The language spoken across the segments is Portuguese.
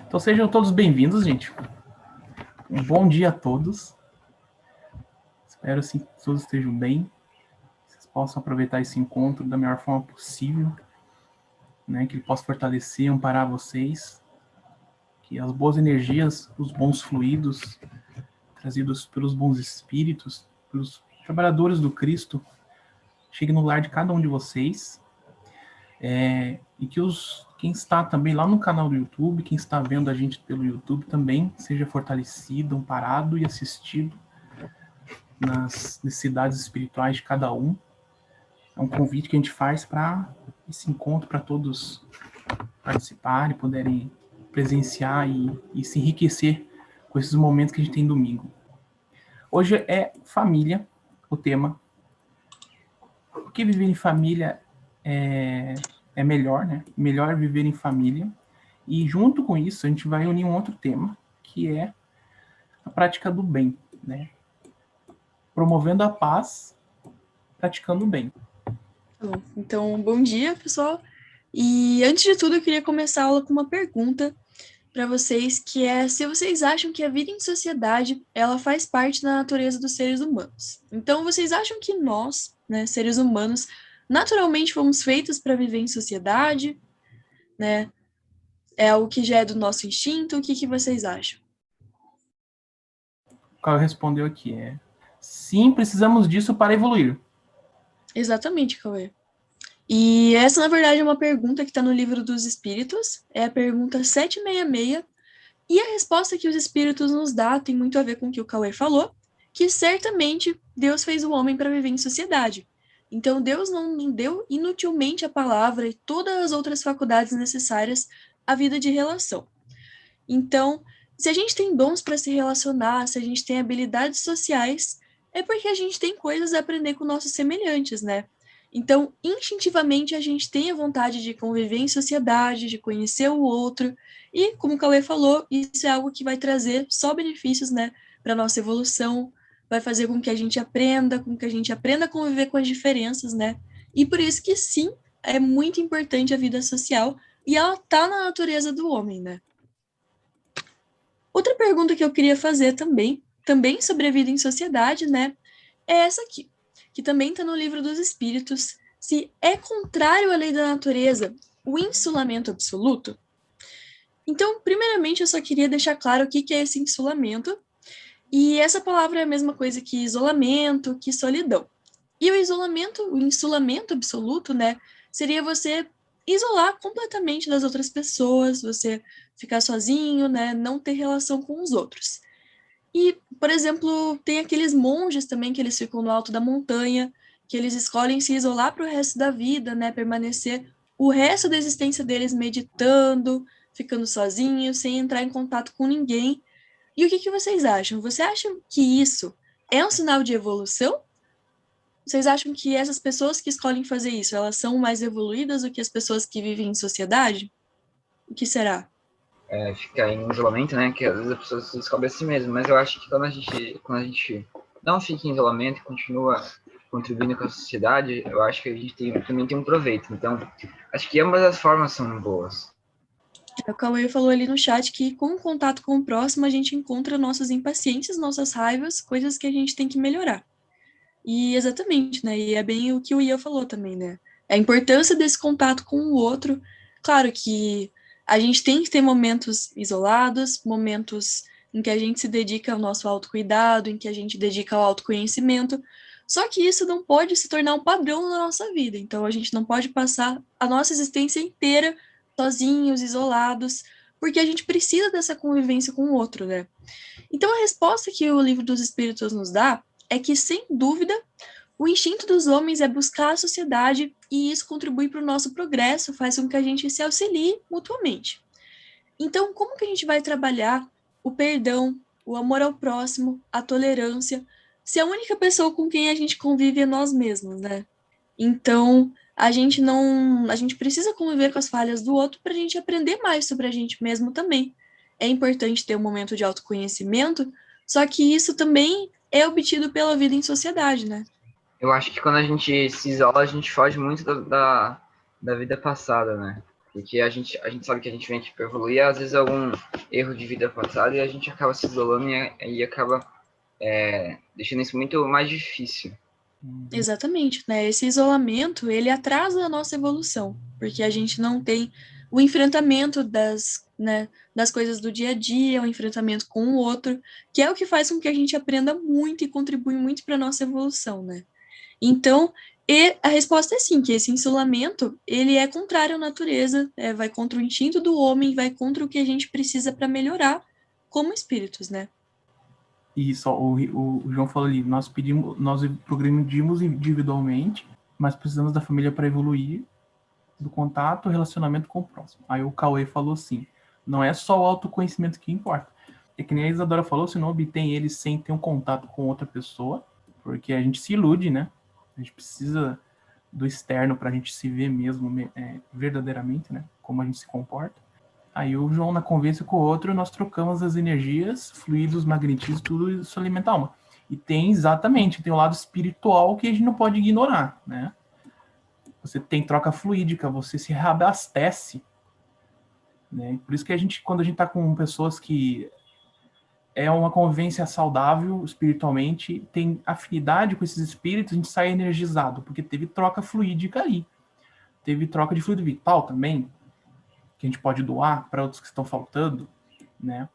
Então sejam todos bem-vindos, gente. Um bom dia a todos. Espero assim que todos estejam bem. Vocês possam aproveitar esse encontro da melhor forma possível, né? Que ele possa fortalecer, amparar vocês. Que as boas energias, os bons fluidos trazidos pelos bons espíritos, pelos trabalhadores do Cristo, cheguem no lar de cada um de vocês. E que quem está também lá no canal do YouTube, quem está vendo a gente pelo YouTube também seja fortalecido, amparado e assistido nas necessidades espirituais de cada um. É um convite que a gente faz para esse encontro, para todos participarem, puderem presenciar e se enriquecer com esses momentos que a gente tem domingo. Hoje é família, o tema. Porque viver em família é melhor, né? Melhor viver em família. E junto com isso, a gente vai unir um outro tema, que é a prática do bem, né? Promovendo a paz, praticando o bem. Bom, então, bom dia, pessoal. E antes de tudo, eu queria começar a aula com uma pergunta para vocês, que é se vocês acham que a vida em sociedade, ela faz parte da natureza dos seres humanos. Então, vocês acham que nós, né, seres humanos, naturalmente fomos feitos para viver em sociedade, né? É algo que já é do nosso instinto? O que vocês acham? O Caio respondeu aqui, sim, precisamos disso para evoluir. Exatamente, Cauê. E essa, na verdade, é uma pergunta que está no Livro dos Espíritos, é a pergunta 766. E a resposta que os espíritos nos dão tem muito a ver com o que o Cauê falou, que certamente Deus fez o homem para viver em sociedade. Então, Deus não deu inutilmente a palavra e todas as outras faculdades necessárias à vida de relação. Então, se a gente tem dons para se relacionar, se a gente tem habilidades sociais, é porque a gente tem coisas a aprender com nossos semelhantes, né? Então, instintivamente, a gente tem a vontade de conviver em sociedade, de conhecer o outro, e, como o Cauê falou, isso é algo que vai trazer só benefícios, né, para nossa evolução, vai fazer com que a gente aprenda a conviver com as diferenças, né? E por isso que, sim, é muito importante a vida social, e ela tá na natureza do homem, né? Outra pergunta que eu queria fazer também sobre a vida em sociedade, né, é essa aqui, que também está no Livro dos Espíritos. Se é contrário à lei da natureza o insulamento absoluto? Então, primeiramente, eu só queria deixar claro o que é esse insulamento. E essa palavra é a mesma coisa que isolamento, que solidão. E o insulamento absoluto, né, seria você isolar completamente das outras pessoas, você ficar sozinho, né, não ter relação com os outros. E, por exemplo, tem aqueles monges também que eles ficam no alto da montanha, que eles escolhem se isolar para o resto da vida, né, permanecer o resto da existência deles meditando, ficando sozinhos, sem entrar em contato com ninguém. E o que vocês acham? Você acha que isso é um sinal de evolução? Vocês acham que essas pessoas que escolhem fazer isso, elas são mais evoluídas do que as pessoas que vivem em sociedade? O que será? Ficar em isolamento, né? Que às vezes a pessoa se descobre a si mesma. Mas eu acho que quando a gente não fica em isolamento e continua contribuindo com a sociedade, eu acho que a gente também tem um proveito. Então, acho que ambas as formas são boas. O Cauê falou ali no chat que com o contato com o próximo a gente encontra nossas impaciências, nossas raivas, coisas que a gente tem que melhorar. E exatamente, né? E é bem o que o Ian falou também, né? A importância desse contato com o outro. Claro que a gente tem que ter momentos isolados, momentos em que a gente se dedica ao nosso autocuidado, em que a gente dedica ao autoconhecimento. Só que isso não pode se tornar um padrão na nossa vida. Então a gente não pode passar a nossa existência inteira sozinhos, isolados, porque a gente precisa dessa convivência com o outro, né? Então, a resposta que o Livro dos Espíritos nos dá é que, sem dúvida, o instinto dos homens é buscar a sociedade e isso contribui para o nosso progresso, faz com que a gente se auxilie mutuamente. Então, como que a gente vai trabalhar o perdão, o amor ao próximo, a tolerância, se a única pessoa com quem a gente convive é nós mesmos, né? Então, a gente precisa conviver com as falhas do outro para a gente aprender mais sobre a gente mesmo também. É importante ter um momento de autoconhecimento, só que isso também é obtido pela vida em sociedade, né? Eu acho que quando a gente se isola, a gente foge muito da vida passada, né? Porque a gente sabe que a gente vem aqui para evoluir, às vezes algum erro de vida passada e a gente acaba se isolando e acaba deixando isso muito mais difícil. Exatamente, né? Esse isolamento, ele atrasa a nossa evolução, porque a gente não tem o enfrentamento das coisas do dia a dia, o enfrentamento com o outro, que é o que faz com que a gente aprenda muito e contribui muito para a nossa evolução, né? Então, e a resposta é sim, que esse isolamento, ele é contrário à natureza, vai contra o instinto do homem, vai contra o que a gente precisa para melhorar como espíritos, né? E só o João falou ali, nós progredimos individualmente, mas precisamos da família para evoluir, do contato, relacionamento com o próximo. Aí o Cauê falou assim, não é só o autoconhecimento que importa. É que nem a Isadora falou, você não obtém ele sem ter um contato com outra pessoa, porque a gente se ilude, né? A gente precisa do externo para a gente se ver mesmo verdadeiramente, né? Como a gente se comporta. Aí o João, na conversa com o outro, nós trocamos as energias, fluidos, magnetismo, tudo isso alimenta a alma. E tem o lado espiritual que a gente não pode ignorar, né? Você tem troca fluídica, você se reabastece, né? Por isso que quando a gente está com pessoas que é uma convivência saudável espiritualmente, tem afinidade com esses espíritos, a gente sai energizado, porque teve troca fluídica ali. Teve troca de fluido vital também, que a gente pode doar para outros que estão faltando, né?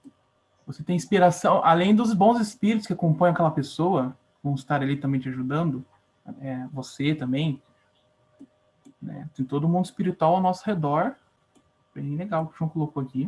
Você tem inspiração, além dos bons espíritos que acompanham aquela pessoa, vão estar ali também te ajudando, você também, né? Tem todo mundo espiritual ao nosso redor, bem legal que o João colocou aqui.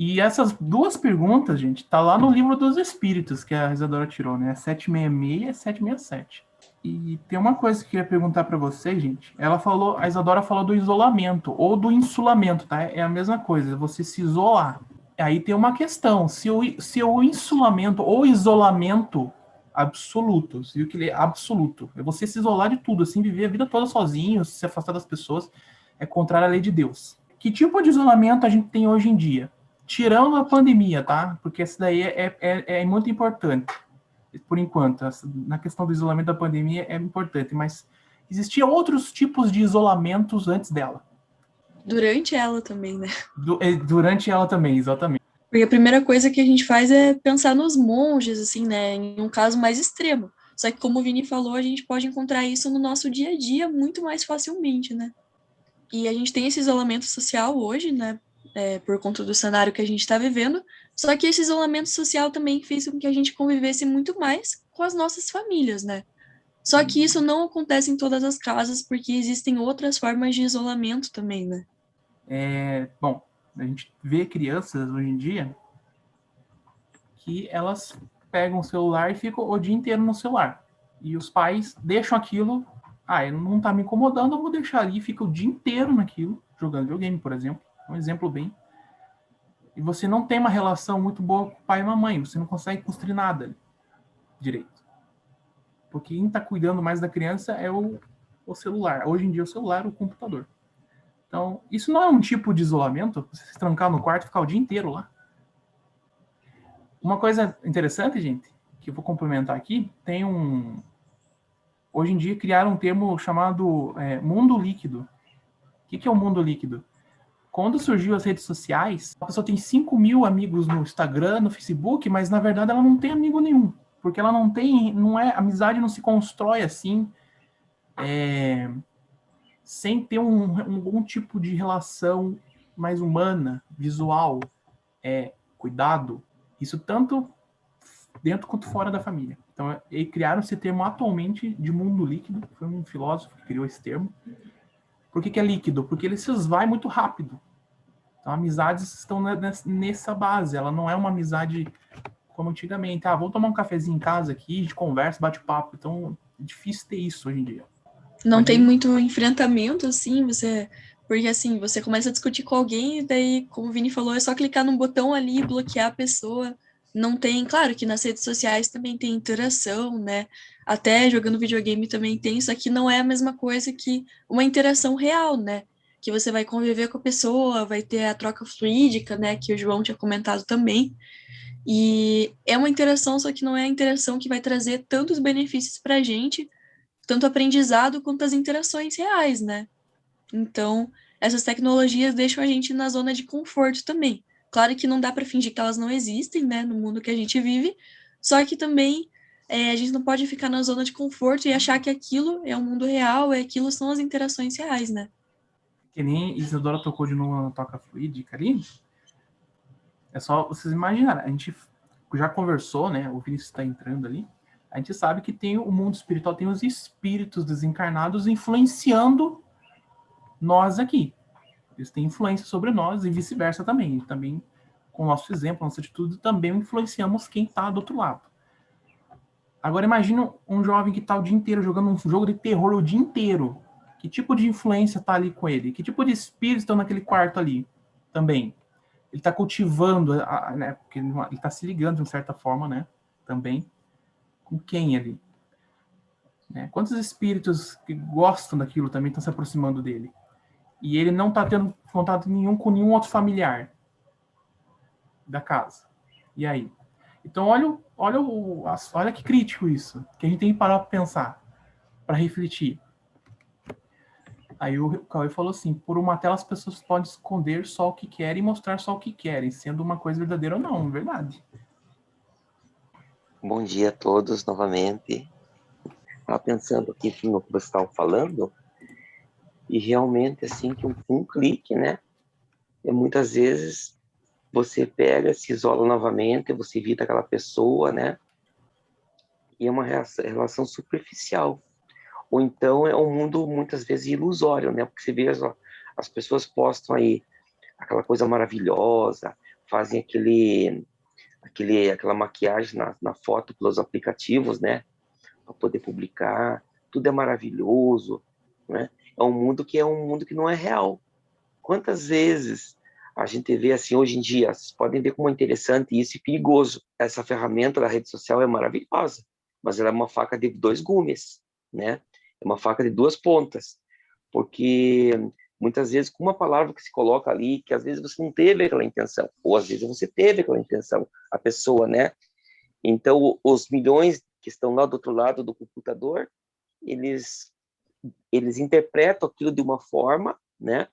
E essas duas perguntas, gente, tá lá no livro dos Espíritos, que a Isadora tirou, né? 766 e 767. E tem uma coisa que eu queria perguntar para vocês, gente. A Isadora falou do isolamento, ou do insulamento, tá? É a mesma coisa, você se isolar. Aí tem uma questão, se o insulamento ou isolamento absoluto, se viu que ele é absoluto, é você se isolar de tudo, assim, viver a vida toda sozinho, se afastar das pessoas, é contrário à lei de Deus. Que tipo de isolamento a gente tem hoje em dia? Tirando a pandemia, tá? Porque essa daí é muito importante, por enquanto. Na questão do isolamento da pandemia é importante, mas existiam outros tipos de isolamentos antes dela. Durante ela também, né? Durante ela também, exatamente. Porque a primeira coisa que a gente faz é pensar nos monges, assim, né? Em um caso mais extremo. Só que, como o Vini falou, a gente pode encontrar isso no nosso dia a dia muito mais facilmente, né? E a gente tem esse isolamento social hoje, né? Por conta do cenário que a gente está vivendo. Só que esse isolamento social também fez com que a gente convivesse muito mais com as nossas famílias, né? Só que isso não acontece em todas as casas, porque existem outras formas de isolamento também, né? Bom, a gente vê crianças hoje em dia que elas pegam o celular e ficam o dia inteiro no celular. E os pais deixam aquilo, não tá me incomodando, eu vou deixar ali, fica o dia inteiro naquilo, jogando videogame, por exemplo. Um exemplo bem. E você não tem uma relação muito boa com o pai e a mamãe, você não consegue construir nada direito. Porque quem está cuidando mais da criança é o celular. Hoje em dia, o celular, o computador. Então, isso não é um tipo de isolamento? Você se trancar no quarto e ficar o dia inteiro lá? Uma coisa interessante, gente, que eu vou complementar aqui, hoje em dia criaram um termo chamado mundo líquido. O que é o mundo líquido? Quando surgiu as redes sociais, a pessoa tem 5 mil amigos no Instagram, no Facebook, mas na verdade ela não tem amigo nenhum. Porque ela amizade não se constrói assim, sem ter algum tipo de relação mais humana, visual, cuidado. Isso tanto dentro quanto fora da família. Então, criaram esse termo atualmente de mundo líquido. Foi um filósofo que criou esse termo. Por que é líquido? Porque ele se esvai muito rápido. Então, amizades estão nessa base. Ela não é uma amizade como antigamente. Vamos tomar um cafezinho em casa aqui, a gente conversa, bate papo. Então, é difícil ter isso hoje em dia. Não tem muito enfrentamento, assim, porque assim, você começa a discutir com alguém e daí, como o Vini falou, é só clicar num botão ali e bloquear a pessoa. Não tem, claro que nas redes sociais também tem interação, né? Até jogando videogame também tem, só que não é a mesma coisa que uma interação real, né? Que você vai conviver com a pessoa, vai ter a troca fluídica, né? Que o João tinha comentado também. E é uma interação, só que não é a interação que vai trazer tantos benefícios pra gente tanto aprendizado quanto as interações reais, né? Então, essas tecnologias deixam a gente na zona de conforto também. Claro que não dá para fingir que elas não existem, né, no mundo que a gente vive, só que também a gente não pode ficar na zona de conforto e achar que aquilo é o mundo real, aquilo são as interações reais, né? Que nem Isadora tocou de novo na toca fluídica ali. É só vocês imaginarem. A gente já conversou, né? O Vinícius está entrando ali. A gente sabe que tem o mundo espiritual, tem os espíritos desencarnados influenciando nós aqui. Eles têm influência sobre nós e vice-versa também. E também, com o nosso exemplo, nossa atitude, também influenciamos quem está do outro lado. Agora imagina um jovem que está o dia inteiro jogando um jogo de terror o dia inteiro. Que tipo de influência está ali com ele? Que tipo de espíritos estão naquele quarto ali também? Ele está cultivando, né? Porque ele está se ligando de certa forma, né? Também com quem ali? Né? Quantos espíritos que gostam daquilo também estão se aproximando dele? E ele não está tendo contato nenhum com nenhum outro familiar da casa. E aí? Então olha que crítico isso, que a gente tem que parar para pensar, para refletir. Aí o Cauê falou assim, por uma tela as pessoas podem esconder só o que querem e mostrar só o que querem, sendo uma coisa verdadeira ou não, verdade. Bom dia a todos novamente. Estava pensando aqui no que você estava falando, e realmente, assim, que um clique, né? E muitas vezes você pega, se isola novamente, você evita aquela pessoa, né? E é uma relação superficial. Ou então é um mundo, muitas vezes, ilusório, né? Porque você vê as pessoas postam aí aquela coisa maravilhosa, fazem aquela maquiagem na foto pelos aplicativos, né? Para poder publicar, tudo é maravilhoso, né? É um mundo que não é real. Quantas vezes a gente vê assim hoje em dia, vocês podem ver como é interessante isso e perigoso. Essa ferramenta da rede social é maravilhosa, mas ela é uma faca de dois gumes, né? É uma faca de duas pontas, porque muitas vezes com uma palavra que se coloca ali, que às vezes você não teve aquela intenção, ou às vezes você teve aquela intenção, a pessoa, né? Então, os milhões que estão lá do outro lado do computador, eles interpretam aquilo de uma forma, né?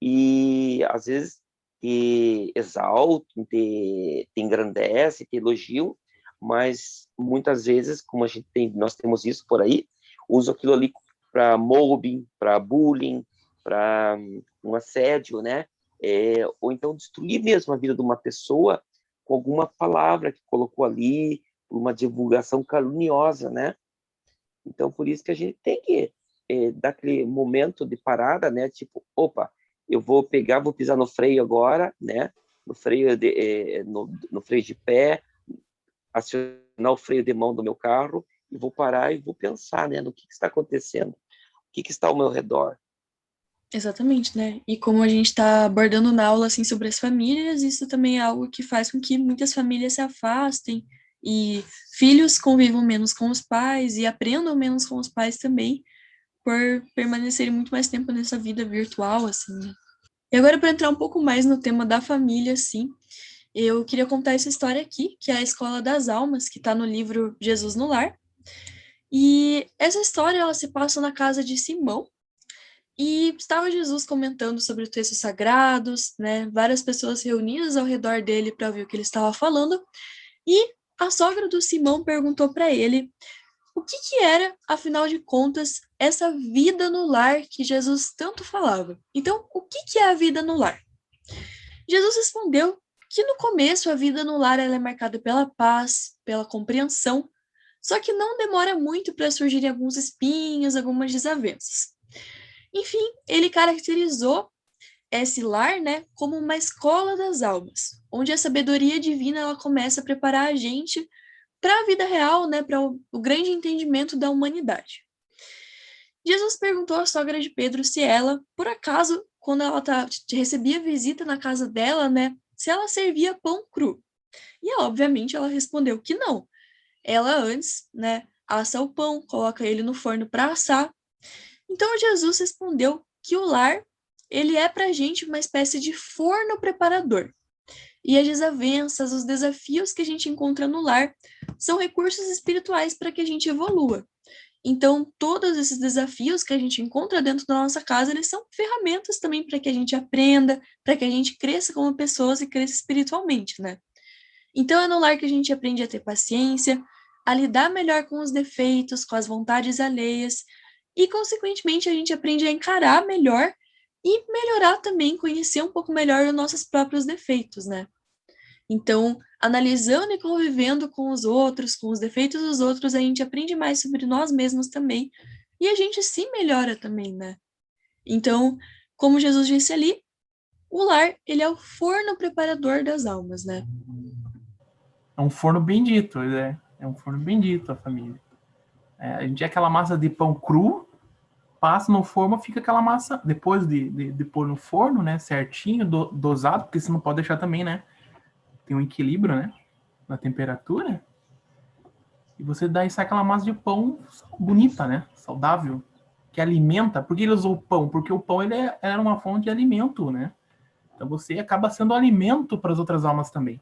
E às vezes te exaltam, te engrandecem, te elogiam, mas muitas vezes, como nós temos isso por aí, usam aquilo ali para mobbing, para bullying, para um assédio, né? Ou então destruir mesmo a vida de uma pessoa com alguma palavra que colocou ali, uma divulgação caluniosa, né? Então, por isso que a gente tem que dar aquele momento de parada, né? Tipo, opa, eu vou pisar no freio agora, né? No freio de pé, acionar o freio de mão do meu carro e vou parar e vou pensar, né? No que está acontecendo, o que está ao meu redor. Exatamente, né? E como a gente está abordando na aula assim sobre as famílias, isso também é algo que faz com que muitas famílias se afastem e filhos convivam menos com os pais e aprendam menos com os pais também, por permanecerem muito mais tempo nessa vida virtual, assim, né? E agora, para entrar um pouco mais no tema da família, assim, eu queria contar essa história aqui, que é a Escola das Almas, que está no livro Jesus no Lar. E essa história, ela se passa na casa de Simão, e estava Jesus comentando sobre os textos sagrados, né? Várias pessoas reunidas ao redor dele para ouvir o que ele estava falando. E a sogra do Simão perguntou para ele o que era, afinal de contas, essa vida no lar que Jesus tanto falava. Então, o que é a vida no lar? Jesus respondeu que no começo a vida no lar ela é marcada pela paz, pela compreensão, só que não demora muito para surgirem alguns espinhos, algumas desavenças. Enfim, ele caracterizou esse lar, né, como uma escola das almas, onde a sabedoria divina ela começa a preparar a gente para a vida real, né, para o grande entendimento da humanidade. Jesus perguntou à sogra de Pedro se ela, por acaso, quando ela recebia visita na casa dela, né, se ela servia pão cru. E, obviamente, ela respondeu que não. Ela antes, né, assa o pão, coloca ele no forno para assar. Então, Jesus respondeu que o lar, ele é para a gente uma espécie de forno preparador. E as desavenças, os desafios que a gente encontra no lar são recursos espirituais para que a gente evolua. Então, todos esses desafios que a gente encontra dentro da nossa casa, eles são ferramentas também para que a gente aprenda, para que a gente cresça como pessoas e cresça espiritualmente, né? Então, é no lar que a gente aprende a ter paciência, a lidar melhor com os defeitos, com as vontades alheias, e, consequentemente, a gente aprende a encarar melhor e melhorar também, conhecer um pouco melhor os nossos próprios defeitos, né? Então, analisando e convivendo com os outros, com os defeitos dos outros, a gente aprende mais sobre nós mesmos também, e a gente se melhora também, né? Então, como Jesus disse ali, o lar, ele é o forno preparador das almas, né? É um forno bendito, é um forno bendito a família. A gente é aquela massa de pão cru, passa no forno, fica aquela massa, depois de pôr no forno, né, certinho, dosado, porque você não pode deixar também, né, tem um equilíbrio, né, na temperatura, e você daí sai aquela massa de pão bonita, né, saudável, que alimenta. Por que ele usou o pão? Porque o pão, era uma fonte de alimento, né, então você acaba sendo alimento para as outras almas também,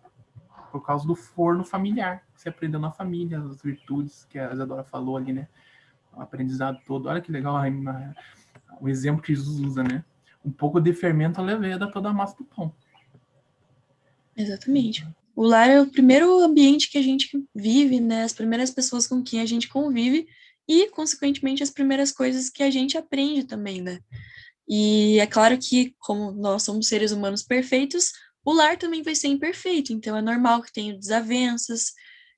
por causa do forno familiar, que você aprendeu na família, as virtudes que a Isadora falou ali, né, o aprendizado todo. Olha que legal o exemplo que Jesus usa, né? Um pouco de fermento leveda toda a massa do pão. Exatamente. O lar é o primeiro ambiente que a gente vive, né? As primeiras pessoas com quem a gente convive e, consequentemente, as primeiras coisas que a gente aprende também, né? E é claro que, como nós somos seres humanos perfeitos, o lar também vai ser imperfeito, então é normal que tenha desavenças,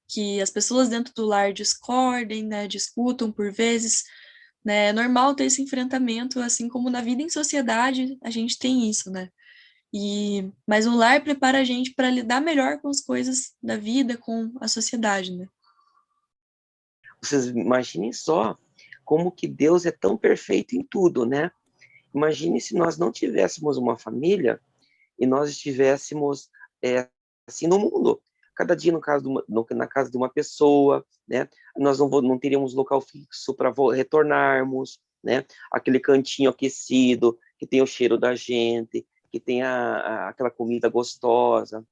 que as pessoas dentro do lar discordem, né? Discutam por vezes, né? É normal ter esse enfrentamento, assim como na vida em sociedade a gente tem isso, né? Mas o lar prepara a gente para lidar melhor com as coisas da vida, com a sociedade, né? Vocês imaginem só como que Deus é tão perfeito em tudo, né? Imagine se nós não tivéssemos uma família e nós estivéssemos assim no mundo. Cada dia na casa de uma pessoa, né? Nós não teríamos local fixo para retornarmos, né? Aquele cantinho aquecido que tem o cheiro da gente, que tem aquela comida gostosa,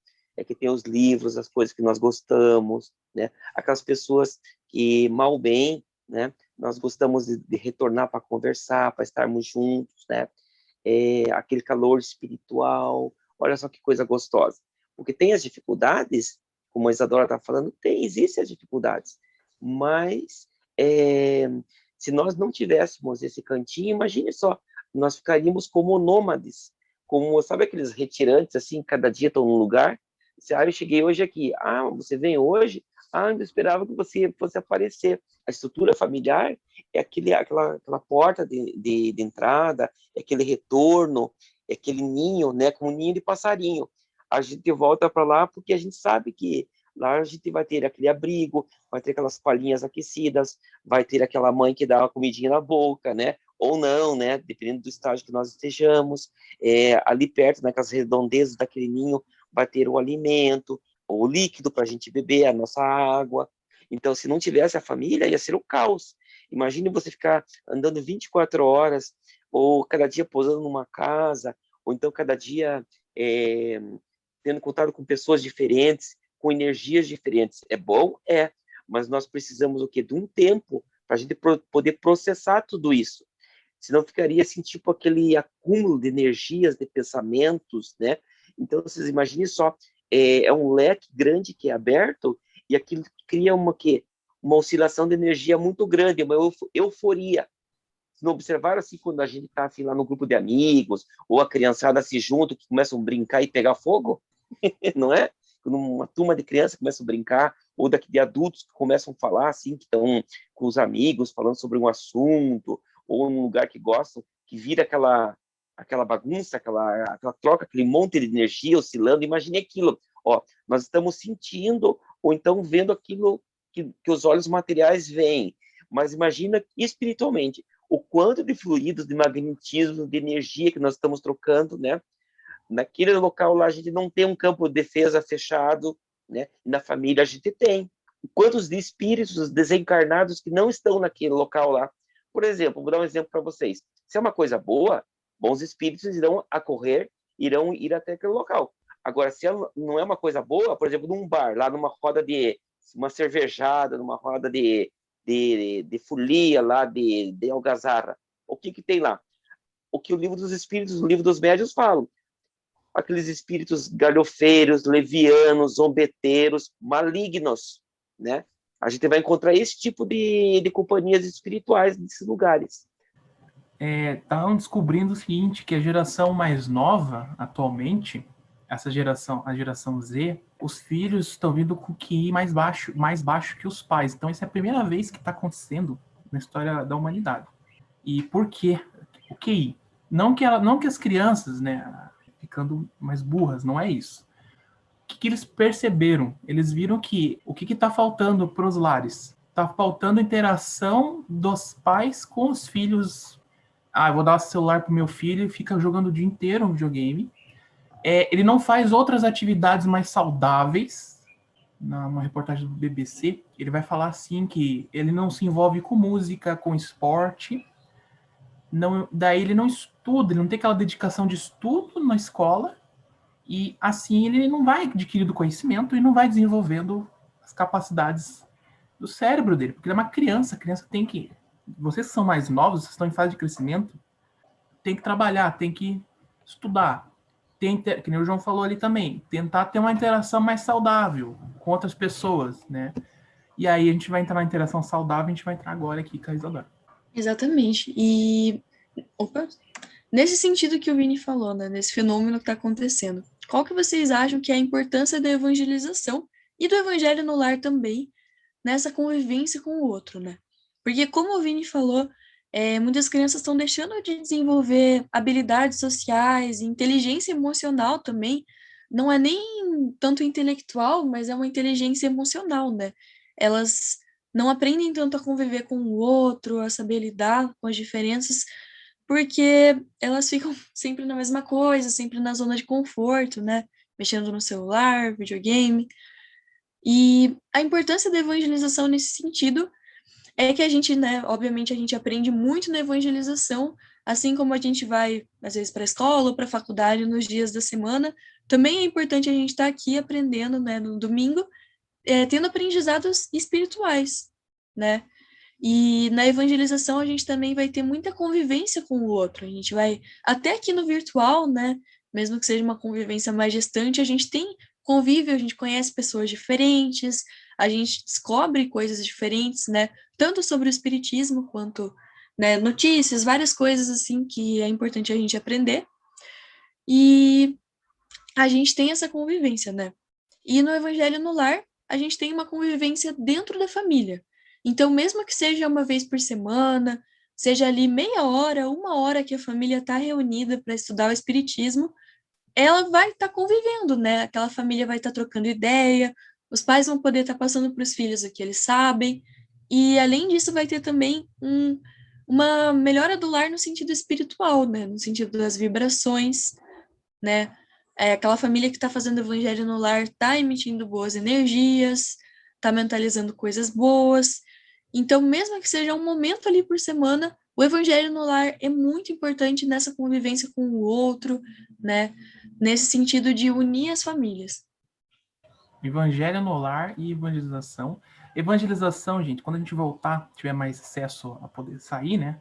que tem os livros, as coisas que nós gostamos, né? Aquelas pessoas que mal bem, né? Nós gostamos de retornar para conversar, para estarmos juntos, né? Aquele calor espiritual. Olha só que coisa gostosa. Porque tem as dificuldades, como a Isadora está falando, existem as dificuldades. Mas se nós não tivéssemos esse cantinho, imagine só, nós ficaríamos como nômades, como, sabe aqueles retirantes, assim, cada dia estão num lugar. Eu cheguei hoje aqui. Ah, você vem hoje? Ah, eu esperava que você fosse aparecer. A estrutura familiar é aquela porta de entrada, é aquele retorno, é aquele ninho, né, como um ninho de passarinho. A gente volta para lá porque a gente sabe que lá a gente vai ter aquele abrigo, vai ter aquelas palhinhas aquecidas, vai ter aquela mãe que dá uma comidinha na boca, né? Ou não, né? Dependendo do estágio que nós estejamos. Ali perto, naquelas redondezas daquele ninho, vai ter o alimento, o líquido para a gente beber, a nossa água. Então, se não tivesse a família, ia ser o caos. Imagine você ficar andando 24 horas, ou cada dia pousando numa casa, ou então cada dia tendo contato com pessoas diferentes, com energias diferentes. É bom? É. Mas nós precisamos o quê? De um tempo para a gente poder processar tudo isso. Senão ficaria assim, tipo aquele acúmulo de energias, de pensamentos, né? Então, vocês imaginem só, um leque grande que é aberto e aquilo cria uma oscilação de energia muito grande, uma euforia. Se não observaram assim, quando a gente está assim, lá no grupo de amigos, ou a criançada se junta, que começam a brincar e pegar fogo, não é? Quando uma turma de crianças começa a brincar, ou de adultos que começam a falar, assim, que estão com os amigos, falando sobre um assunto, ou num lugar que gostam, que vira aquela bagunça, aquela troca, aquele monte de energia oscilando. Imagine aquilo. Ó, nós estamos sentindo, ou então vendo aquilo que os olhos materiais veem, mas imagina espiritualmente o quanto de fluidos, de magnetismo, de energia que nós estamos trocando, né? Naquele local lá a gente não tem um campo de defesa fechado, né? Na família a gente tem. Quantos de espíritos desencarnados que não estão naquele local lá? Por exemplo, vou dar um exemplo para vocês. Se é uma coisa boa, bons espíritos irão irão ir até aquele local. Agora, se não é uma coisa boa, por exemplo, num bar, lá numa roda de uma cervejada, numa roda de de folia lá, de algazarra. O que tem lá? O que o livro dos espíritos, o livro dos médiuns falam. Aqueles espíritos galhofeiros, levianos, zombeteiros, malignos, né? A gente vai encontrar esse tipo de companhias espirituais nesses lugares. Estavam descobrindo o seguinte, que a geração mais nova, atualmente, essa geração, a geração Z, os filhos estão vindo com o QI mais baixo que os pais. Então, essa é a primeira vez que está acontecendo na história da humanidade. E por quê? O QI. Não que as crianças, né, ficando mais burras, não é isso. O que eles perceberam? Eles viram que o que está faltando para os lares? Está faltando interação dos pais com os filhos. Eu vou dar o celular pro meu filho e fica jogando o dia inteiro no videogame. Ele não faz outras atividades mais saudáveis. Numa reportagem do BBC, ele vai falar assim que ele não se envolve com música, com esporte. Daí ele não estuda, ele não tem aquela dedicação de estudo na escola. E assim ele não vai adquirindo conhecimento e não vai desenvolvendo as capacidades do cérebro dele. Porque ele é uma criança. A criança tem que... Vocês que são mais novos, vocês estão em fase de crescimento, tem que trabalhar, tem que estudar. Que nem o João falou ali também, tentar ter uma interação mais saudável com outras pessoas, né? E aí a gente vai entrar na interação saudável, a gente vai entrar agora aqui com a Isadora. Exatamente. Nesse sentido que o Vini falou, né? Nesse fenômeno que está acontecendo, qual que vocês acham que é a importância da evangelização e do evangelho no lar também, nessa convivência com o outro, né? Porque, como o Vini falou, muitas crianças estão deixando de desenvolver habilidades sociais, inteligência emocional também. Não é nem tanto intelectual, mas é uma inteligência emocional, né? Elas não aprendem tanto a conviver com o outro, a saber lidar com as diferenças, porque elas ficam sempre na mesma coisa, sempre na zona de conforto, né? Mexendo no celular, videogame. E a importância da evangelização nesse sentido é que a gente, né, obviamente a gente aprende muito na evangelização, assim como a gente vai, às vezes, para a escola ou para a faculdade nos dias da semana, também é importante a gente estar aqui aprendendo, né, no domingo, tendo aprendizados espirituais, né? E na evangelização a gente também vai ter muita convivência com o outro, a gente vai, até aqui no virtual, né, mesmo que seja uma convivência mais distante, a gente tem convívio, a gente conhece pessoas diferentes, a gente descobre coisas diferentes, né, tanto sobre o espiritismo quanto, né, notícias, várias coisas assim que é importante a gente aprender. E a gente tem essa convivência, né? E no Evangelho no Lar, a gente tem uma convivência dentro da família. Então, mesmo que seja uma vez por semana, seja ali meia hora, uma hora que a família está reunida para estudar o Espiritismo, ela vai estar convivendo, né? Aquela família vai estar trocando ideia, os pais vão poder estar passando para os filhos o que eles sabem, e além disso, vai ter também uma melhora do lar no sentido espiritual, né? No sentido das vibrações, né? Aquela família que está fazendo evangelho no lar está emitindo boas energias, está mentalizando coisas boas. Então, mesmo que seja um momento ali por semana, o evangelho no lar é muito importante nessa convivência com o outro, né? Nesse sentido de unir as famílias. Evangelho no lar e evangelização. Evangelização, gente, quando a gente voltar, tiver mais acesso a poder sair, né?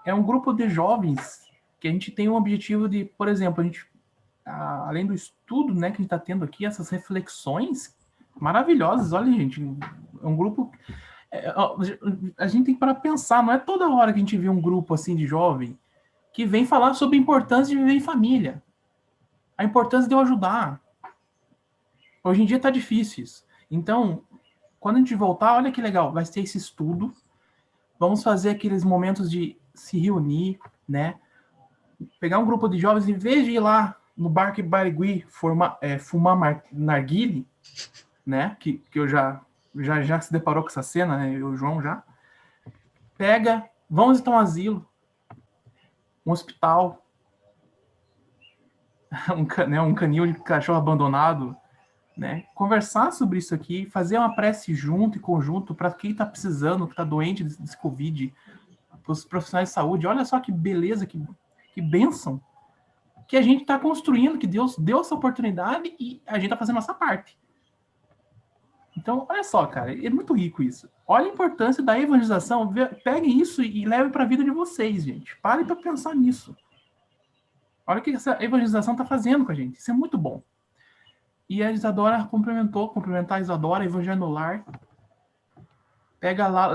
É um grupo de jovens que a gente tem um objetivo de, por exemplo, a gente, além do estudo, né, que a gente está tendo aqui, essas reflexões maravilhosas. Olha, gente, é um grupo... a gente tem que parar para pensar, não é toda hora que a gente vê um grupo assim de jovem que vem falar sobre a importância de viver em família, a importância de eu ajudar. Hoje em dia tá difícil isso. Então, quando a gente voltar, olha que legal, vai ter esse estudo, vamos fazer aqueles momentos de se reunir, né? Pegar um grupo de jovens, em vez de ir lá no Barque Barigui fumar narguile, né? Que eu já se deparou com essa cena, né? Eu e o João já. Vamos então a um asilo, um hospital, um canil de cachorro abandonado, né? Conversar sobre isso aqui, fazer uma prece junto e conjunto para quem está precisando, que está doente desse Covid, para os profissionais de saúde. Olha só que beleza, que bênção que a gente está construindo, que Deus deu essa oportunidade e a gente está fazendo a nossa parte. Então, olha só, cara, é muito rico isso. Olha a importância da evangelização. Peguem isso e levem para a vida de vocês, gente. Parem para pensar nisso. Olha o que essa evangelização está fazendo com a gente. Isso é muito bom. E a Isadora complementar a Isadora, Evangelho no Lar. Pega lá,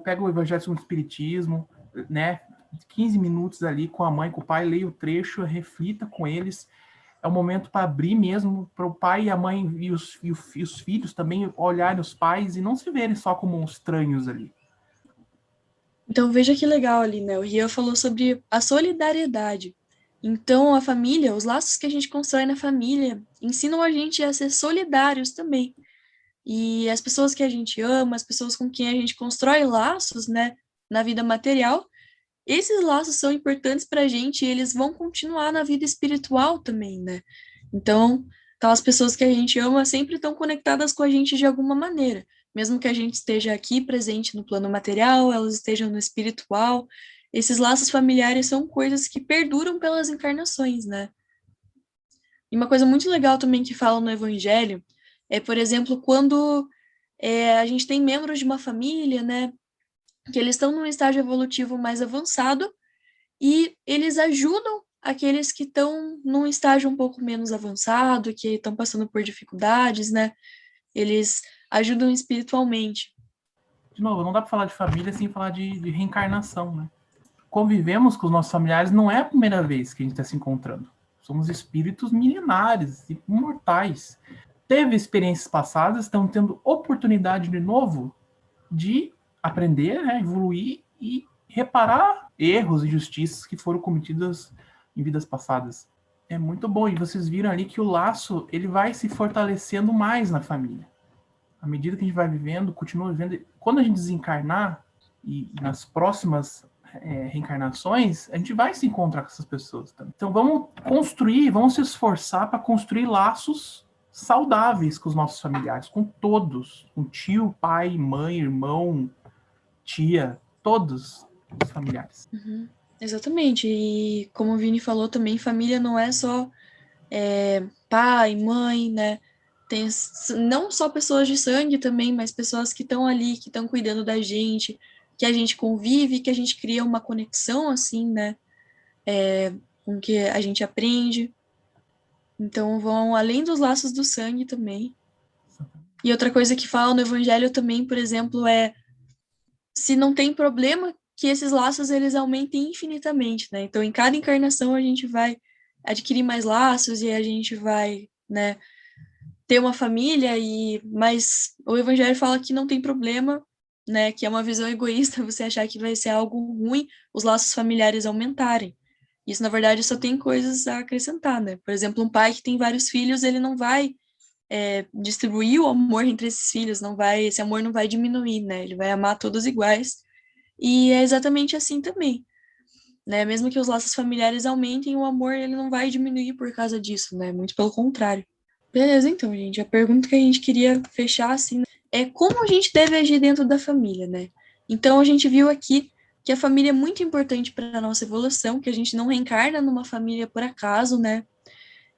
pega o Evangelho segundo o Espiritismo, né? 15 minutos ali com a mãe, com o pai, leia o trecho, reflita com eles. É o momento para abrir mesmo, para o pai e a mãe e os filhos também olharem os pais e não se verem só como estranhos ali. Então, veja que legal ali, né? O Rian falou sobre a solidariedade. Então, a família, os laços que a gente constrói na família, ensinam a gente a ser solidários também. E as pessoas que a gente ama, as pessoas com quem a gente constrói laços, né, na vida material, esses laços são importantes para a gente e eles vão continuar na vida espiritual também, né? Então, aquelas pessoas que a gente ama sempre estão conectadas com a gente de alguma maneira. Mesmo que a gente esteja aqui presente no plano material, elas estejam no espiritual. Esses laços familiares são coisas que perduram pelas encarnações, né? E uma coisa muito legal também que fala no Evangelho é, por exemplo, quando a gente tem membros de uma família, né, que eles estão num estágio evolutivo mais avançado e eles ajudam aqueles que estão num estágio um pouco menos avançado, que estão passando por dificuldades, né? Eles ajudam espiritualmente. De novo, não dá para falar de família sem falar de reencarnação, né? Convivemos com os nossos familiares, não é a primeira vez que a gente está se encontrando. Somos espíritos milenares, imortais. Teve experiências passadas, estão tendo oportunidade de novo de aprender, né, evoluir e reparar erros e injustiças que foram cometidas em vidas passadas. É muito bom. E vocês viram ali que o laço ele vai se fortalecendo mais na família. À medida que a gente vai vivendo, continua vivendo. Quando a gente desencarnar e nas próximas reencarnações, a gente vai se encontrar com essas pessoas também. Então vamos se esforçar para construir laços saudáveis com os nossos familiares, com todos, com tio, pai, mãe, irmão, tia, todos os familiares. Uhum, exatamente. E como o Vini falou também, família não é só pai, mãe, né? Tem não só pessoas de sangue também, mas pessoas que estão ali, que estão cuidando da gente, que a gente convive, que a gente cria uma conexão, assim, né? Com que a gente aprende. Então, vão além dos laços do sangue também. E outra coisa que fala no Evangelho também, por exemplo, é se não tem problema que esses laços eles aumentem infinitamente, né? Então, em cada encarnação a gente vai adquirir mais laços e a gente vai, né, ter uma família mas o evangelho fala que não tem problema, né, que é uma visão egoísta você achar que vai ser algo ruim os laços familiares aumentarem. Isso, na verdade, só tem coisas a acrescentar, né? Por exemplo, um pai que tem vários filhos, ele não vai distribuir o amor entre esses filhos, esse amor não vai diminuir, né? Ele vai amar todos iguais. E é exatamente assim também, né? Mesmo que os laços familiares aumentem, o amor ele não vai diminuir por causa disso, né? Muito pelo contrário. Beleza, então, gente. A pergunta que a gente queria fechar assim é como a gente deve agir dentro da família, né? Então a gente viu aqui que a família é muito importante para a nossa evolução, que a gente não reencarna numa família por acaso, né?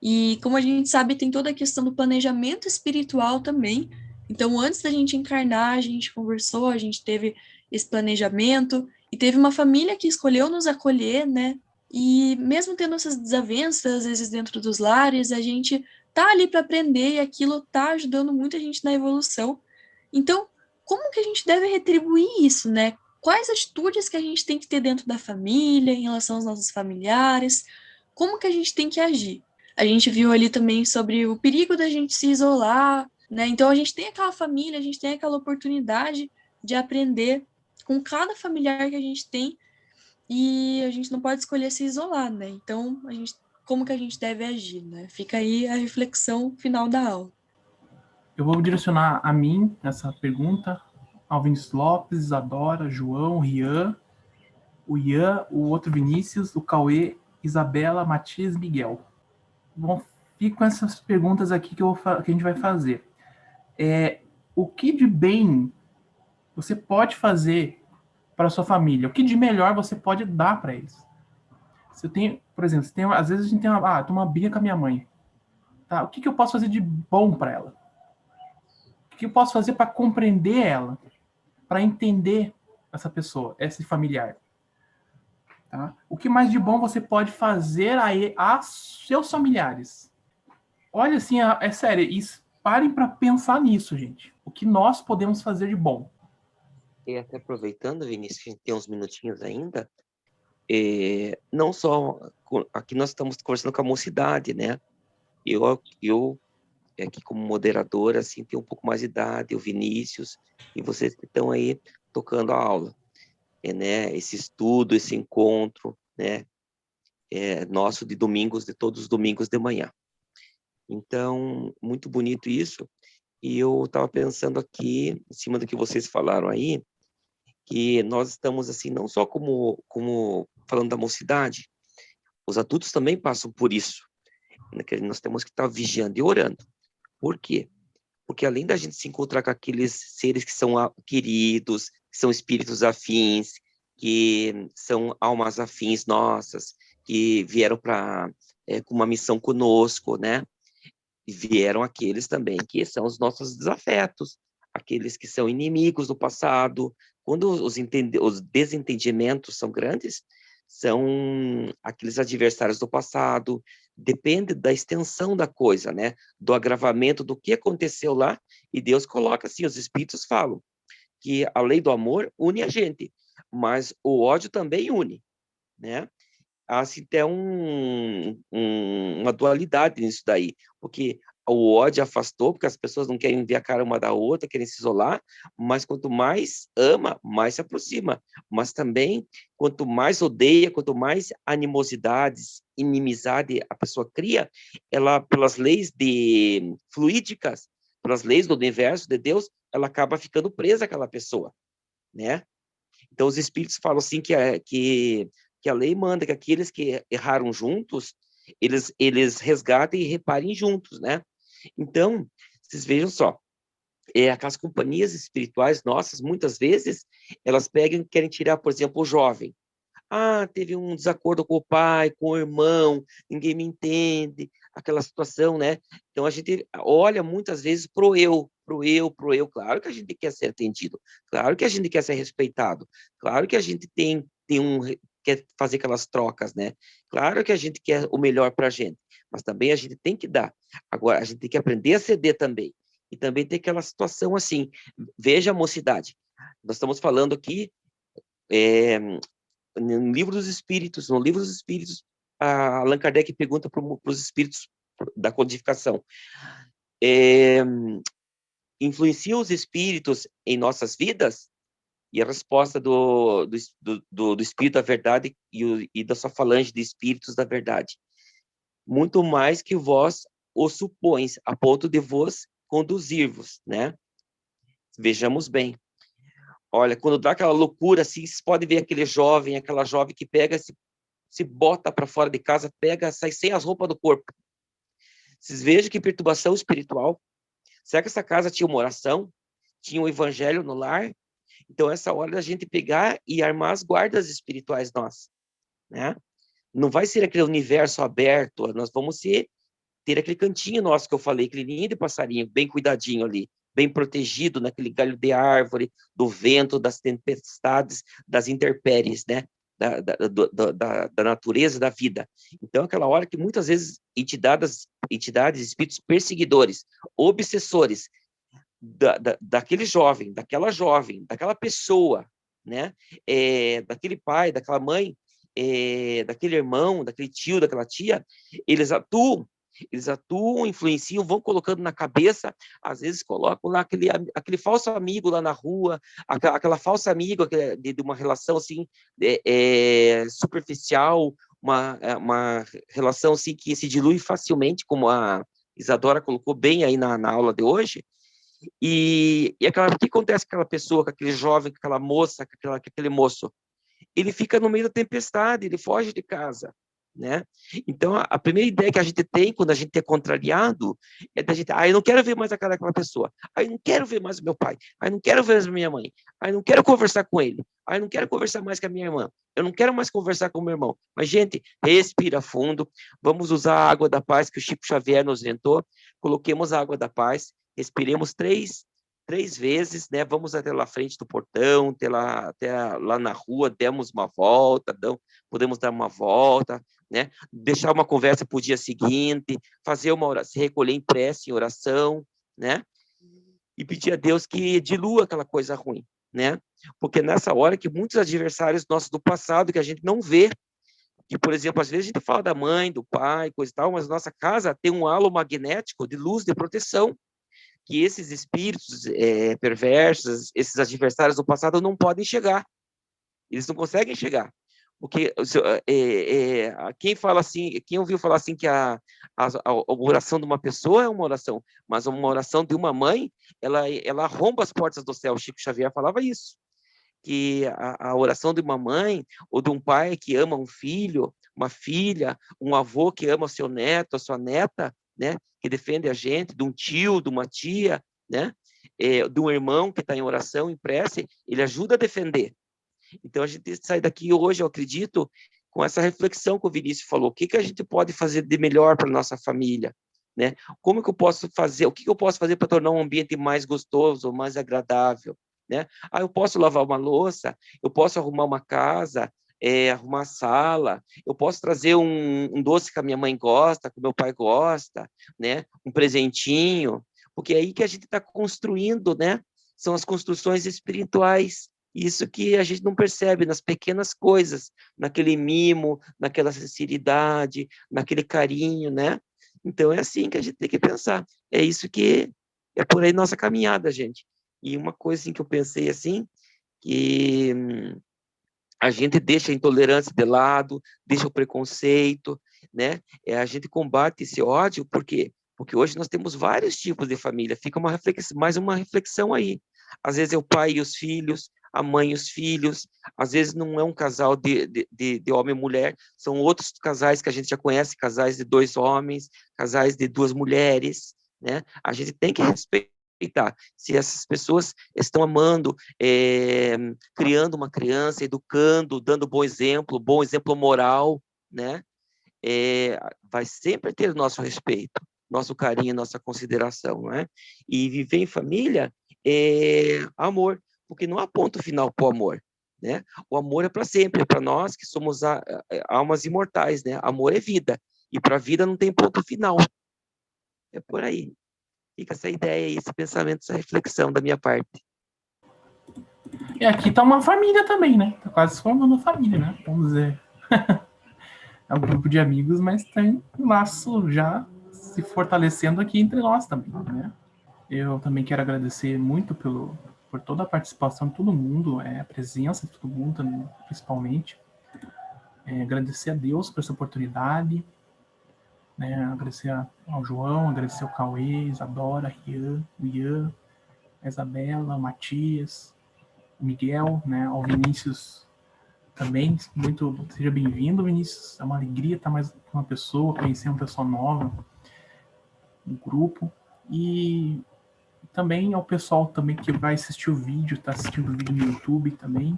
E como a gente sabe, tem toda a questão do planejamento espiritual também. Então, antes da gente encarnar, a gente conversou, a gente teve esse planejamento e teve uma família que escolheu nos acolher, né? E mesmo tendo essas desavenças, às vezes dentro dos lares, a gente tá ali para aprender e aquilo tá ajudando muito a gente na evolução. Então, como que a gente deve retribuir isso, né? Quais atitudes que a gente tem que ter dentro da família, em relação aos nossos familiares? Como que a gente tem que agir? A gente viu ali também sobre o perigo da gente se isolar, né? Então a gente tem aquela família, a gente tem aquela oportunidade de aprender com cada familiar que a gente tem e a gente não pode escolher se isolar, né? Então, como que a gente deve agir, né? Fica aí a reflexão final da aula. Eu vou direcionar a mim essa pergunta, ao Vinícius Lopes, Isadora, João, Rian, o Ian, o outro Vinícius, o Cauê, Isabela, Matias, Miguel. Bom, fico com essas perguntas aqui que a gente vai fazer. O que de bem você pode fazer para a sua família? O que de melhor você pode dar para eles? Se eu tenho, por exemplo, às vezes a gente tem uma briga com a minha mãe. Tá? O que eu posso fazer de bom para ela? O que eu posso fazer para compreender ela? Para entender essa pessoa, esse familiar? Tá? O que mais de bom você pode fazer a seus familiares? Olha, assim, é sério, parem para pensar nisso, gente. O que nós podemos fazer de bom? E até aproveitando, Vinícius, que a gente tem uns minutinhos ainda, não só aqui nós estamos conversando com a mocidade, né? Eu aqui como moderador, assim, tenho um pouco mais de idade, o Vinícius, e vocês que estão aí tocando a aula, né? Esse estudo, esse encontro, né? Nosso de domingos, de todos os domingos de manhã. Então, muito bonito isso. E eu estava pensando aqui, em cima do que vocês falaram aí, que nós estamos, assim, não só como falando da mocidade, os adultos também passam por isso, né? Que nós temos que estar vigiando e orando. Por quê? Porque além da gente se encontrar com aqueles seres que são queridos, que são espíritos afins, que são almas afins nossas, que vieram com uma missão conosco, né? E vieram aqueles também que são os nossos desafetos, aqueles que são inimigos do passado. Quando os desentendimentos são grandes, são aqueles adversários do passado. Depende da extensão da coisa, né? Do agravamento do que aconteceu lá. E Deus coloca assim, os espíritos falam que a lei do amor une a gente, mas o ódio também une, né? Há assim, até uma dualidade nisso daí, porque o ódio afastou, porque as pessoas não querem ver a cara uma da outra, querem se isolar, mas quanto mais ama, mais se aproxima. Mas também, quanto mais odeia, quanto mais animosidades, inimizade a pessoa cria, ela, pelas leis fluídicas, pelas leis do universo, de Deus, ela acaba ficando presa àquela pessoa, né? Então, os espíritos falam assim que a lei manda que aqueles que erraram juntos, eles resgatem e reparem juntos, né? Então, vocês vejam só, aquelas companhias espirituais nossas, muitas vezes, elas pegam e querem tirar, por exemplo, o jovem. Ah, teve um desacordo com o pai, com o irmão, ninguém me entende, aquela situação, né? Então, a gente olha muitas vezes pro eu. Claro que a gente quer ser atendido, claro que a gente quer ser respeitado, claro que a gente quer fazer aquelas trocas, né? Claro que a gente quer o melhor para a gente, mas também a gente tem que dar. Agora, a gente tem que aprender a ceder também. E também tem aquela situação assim, veja a mocidade. Nós estamos falando aqui no livro dos Espíritos, Allan Kardec pergunta para os espíritos da codificação, influenciam os espíritos em nossas vidas? E a resposta do Espírito da Verdade e da sua falange de Espíritos da Verdade: muito mais que vós o supões, a ponto de vos conduzir-vos, né? Vejamos bem. Olha, quando dá aquela loucura, assim, vocês podem ver aquela jovem que pega, se bota para fora de casa, sai sem as roupas do corpo. Vocês vejam que perturbação espiritual. Será que essa casa tinha uma oração? Tinha um evangelho no lar? Então, essa hora da gente pegar e armar as guardas espirituais nossas, né? Não vai ser aquele universo aberto, nós vamos ter aquele cantinho nosso que eu falei, aquele ninho de passarinho, bem cuidadinho ali, bem protegido naquele galho de árvore, do vento, das tempestades, das intempéries, né? Da natureza da vida. Então, aquela hora que muitas vezes entidades, espíritos perseguidores, obsessores, daquele jovem, daquela pessoa, né? Daquele pai, daquela mãe, daquele irmão, daquele tio, daquela tia, eles atuam, influenciam, vão colocando na cabeça, às vezes colocam lá aquele falso amigo lá na rua, aquela falsa amiga de uma relação assim superficial, uma relação assim que se dilui facilmente, como a Isadora colocou bem aí na aula de hoje. E o que acontece com aquela pessoa, com aquele jovem, com aquela moça, com aquele moço? Ele fica no meio da tempestade, ele foge de casa, né? Então, a primeira ideia que a gente tem quando a gente é contrariado é da gente, eu não quero ver mais aquela pessoa, eu não quero ver mais o meu pai, eu não quero ver mais a minha mãe, eu não quero conversar com ele, eu não quero conversar mais com a minha irmã, eu não quero mais conversar com o meu irmão. Mas, gente, respira fundo, vamos usar a água da paz que o Chico Xavier nos inventou, coloquemos a água da paz, respiremos 3 3 vezes, né? Vamos até lá à frente do portão, até lá na rua, demos uma volta, podemos dar uma volta, né? Deixar uma conversa para o dia seguinte, fazer uma oração, se recolher em prece, em oração, né? E pedir a Deus que dilua aquela coisa ruim, né? Porque nessa hora que muitos adversários nossos do passado, que a gente não vê, que, por exemplo, às vezes a gente fala da mãe, do pai, coisa e tal, mas nossa casa tem um halo magnético de luz, de proteção, que esses espíritos perversos, esses adversários do passado não podem chegar. Eles não conseguem chegar. Porque quem fala assim, quem ouviu falar assim que a oração de uma pessoa é uma oração, mas uma oração de uma mãe, ela arromba as portas do céu. Chico Xavier falava isso, que a oração de uma mãe ou de um pai que ama um filho, uma filha, um avô que ama o seu neto, a sua neta, né, que defende a gente, de um tio, de uma tia, né, de um irmão que está em oração, em prece, ele ajuda a defender. Então, a gente sai daqui hoje, eu acredito, com essa reflexão que o Vinícius falou. O que a gente pode fazer de melhor para a nossa família? Né? Como que eu posso fazer? O que eu posso fazer para tornar um ambiente mais gostoso, mais agradável? Né? Eu posso lavar uma louça, eu posso arrumar uma casa, arrumar a sala, eu posso trazer um doce que a minha mãe gosta, que o meu pai gosta, né? Um presentinho, porque é aí que a gente está construindo, né? São as construções espirituais. Isso que a gente não percebe nas pequenas coisas, naquele mimo, naquela sinceridade, naquele carinho, né? Então é assim que a gente tem que pensar. É isso que é por aí nossa caminhada, gente. E uma coisa assim, que eu pensei assim, que a gente deixa a intolerância de lado, deixa o preconceito, né? A gente combate esse ódio, por quê? Porque hoje nós temos vários tipos de família. Fica mais uma reflexão aí. Às vezes é o pai e os filhos, a mãe e os filhos. Às vezes não é um casal de homem e mulher, são outros casais que a gente já conhece, casais de 2 homens, casais de 2 mulheres, né? A gente tem que respeitar se essas pessoas estão amando, criando uma criança, educando, dando bom exemplo moral, né? Vai sempre ter nosso respeito, nosso carinho, nossa consideração, né? E viver em família é amor, porque não há ponto final para o amor, né? O amor é para sempre, é para nós que somos almas imortais, né? Amor é vida, e para a vida não tem ponto final. É por aí. Fica essa ideia, esse pensamento, essa reflexão da minha parte. E aqui tá uma família também, né? Tá quase formando família, né? Vamos dizer. É um grupo de amigos, mas tem um laço já se fortalecendo aqui entre nós também, né? Eu também quero agradecer muito por toda a participação de todo mundo, a presença de todo mundo também, principalmente. Agradecer a Deus por essa oportunidade, né? Agradecer ao João, agradecer ao Cauê, Isadora, o Ian, a Isabela, o Matias, o Miguel, né? Ao Vinícius também, seja bem-vindo, Vinícius. É uma alegria estar mais com uma pessoa, conhecer uma pessoa nova no grupo. E também ao pessoal também que vai assistir o vídeo, está assistindo o vídeo no YouTube também.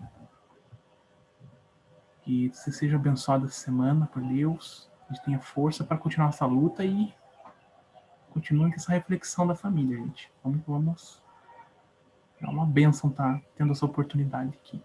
Que você seja abençoado essa semana por Deus. A gente tenha força para continuar essa luta e continue com essa reflexão da família, gente. Vamos. É uma bênção estar tendo essa oportunidade aqui.